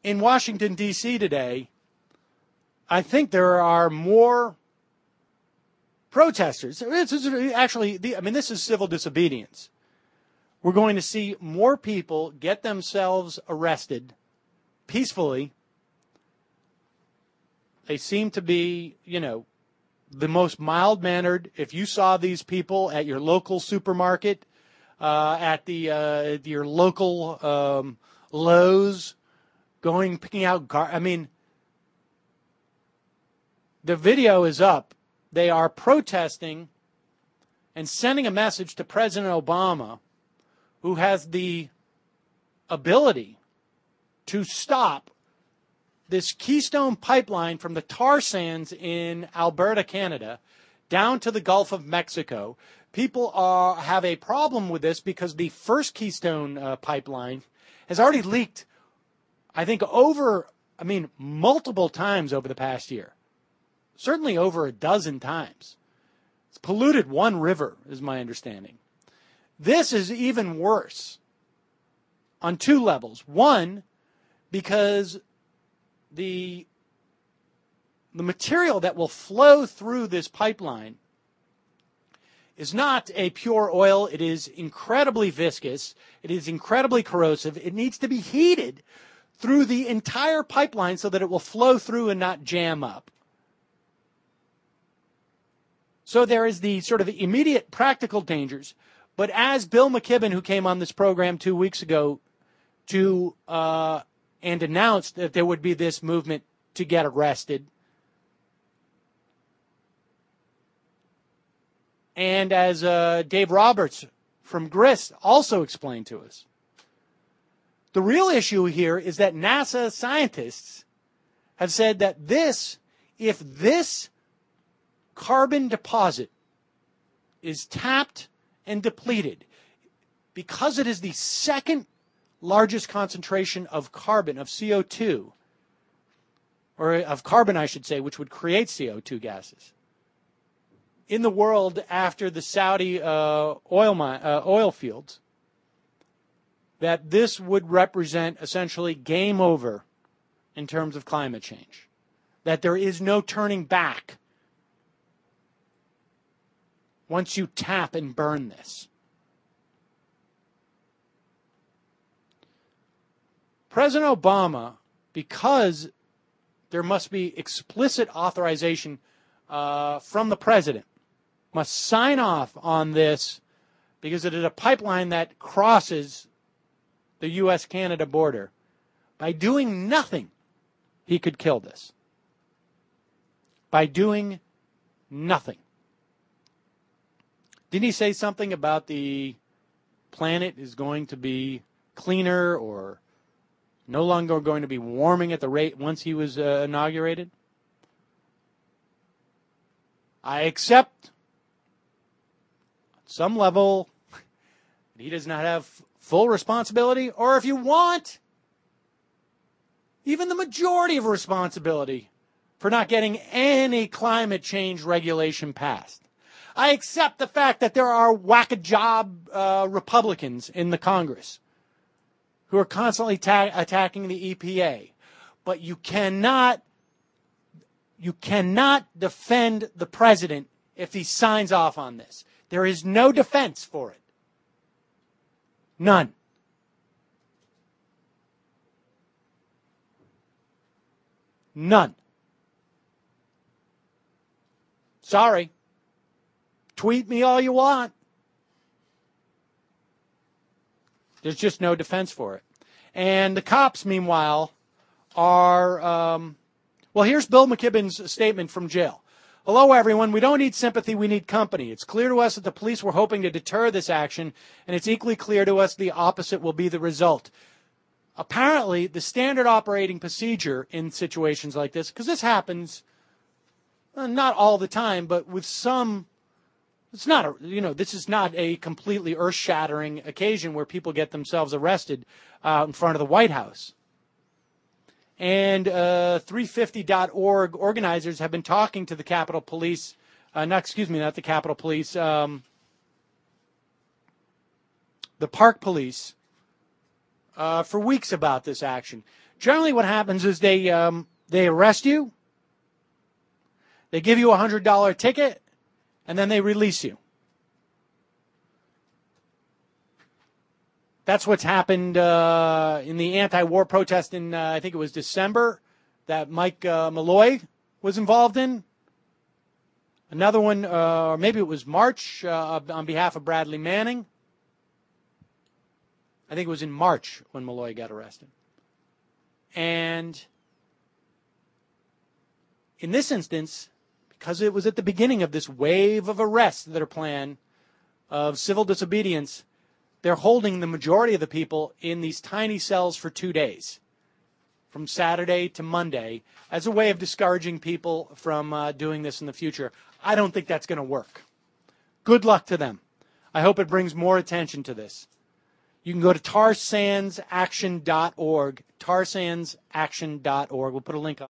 in Washington, D.C. today, I think there are more protesters. This is civil disobedience. We're going to see more people get themselves arrested peacefully. They seem to be, the most mild-mannered. If you saw these people at your local supermarket, at your local Lowe's, picking out the video is up. They are protesting and sending a message to President Obama, who has the ability to stop this Keystone pipeline from the tar sands in Alberta, Canada, down to the Gulf of Mexico. People have a problem with this because the first Keystone pipeline has already leaked, I think, multiple times over the past year. Certainly over a dozen times. It's polluted one river, is my understanding. This is even worse on two levels. One, because the material that will flow through this pipeline is not a pure oil. It is incredibly viscous. It is incredibly corrosive. It needs to be heated through the entire pipeline so that it will flow through and not jam up. So there is the sort of immediate practical dangers. But as Bill McKibben, who came on this program 2 weeks ago and announced that there would be this movement to get arrested, and as Dave Roberts from Grist also explained to us, the real issue here is that NASA scientists have said that if this carbon deposit is tapped and depleted, because it is the second largest concentration of carbon, of CO2, or of carbon, I should say, which would create CO2 gases, in the world after the Saudi oil fields, that this would represent essentially game over in terms of climate change, that there is no turning back once you tap and burn this. President Obama, because there must be explicit authorization from the president, must sign off on this because it is a pipeline that crosses the U.S.-Canada border. By doing nothing, he could kill this. By doing nothing. Didn't he say something about the planet is going to be cleaner or no longer going to be warming at the rate once he was inaugurated? I accept, on some level, that he does not have full responsibility, or if you want, even the majority of responsibility for not getting any climate change regulation passed. I accept the fact that there are whack-a-job Republicans in the Congress who are constantly attacking the EPA. But you cannot defend the president if he signs off on this. There is no defense for it. None. None. Sorry. Tweet me all you want. There's just no defense for it. And the cops, meanwhile, are, here's Bill McKibben's statement from jail. Hello, everyone. We don't need sympathy. We need company. It's clear to us that the police were hoping to deter this action, and it's equally clear to us the opposite will be the result. Apparently, the standard operating procedure in situations like this, because this happens not all the time, but with some... this is not a completely earth-shattering occasion where people get themselves arrested in front of the White House. And 350.org organizers have been talking to the Capitol Police, not the Capitol Police, the Park Police, for weeks about this action. Generally what happens is they arrest you, they give you a $100 ticket, and then they release you. That's what's happened in the anti-war protest in, I think it was December, that Mike Malloy was involved in. Another one, or maybe it was March, on behalf of Bradley Manning. I think it was in March when Malloy got arrested. And in this instance, because it was at the beginning of this wave of arrests that are planned of civil disobedience, they're holding the majority of the people in these tiny cells for 2 days, from Saturday to Monday, as a way of discouraging people from doing this in the future. I don't think that's going to work. Good luck to them. I hope it brings more attention to this. You can go to tarsandsaction.org, tarsandsaction.org. We'll put a link up.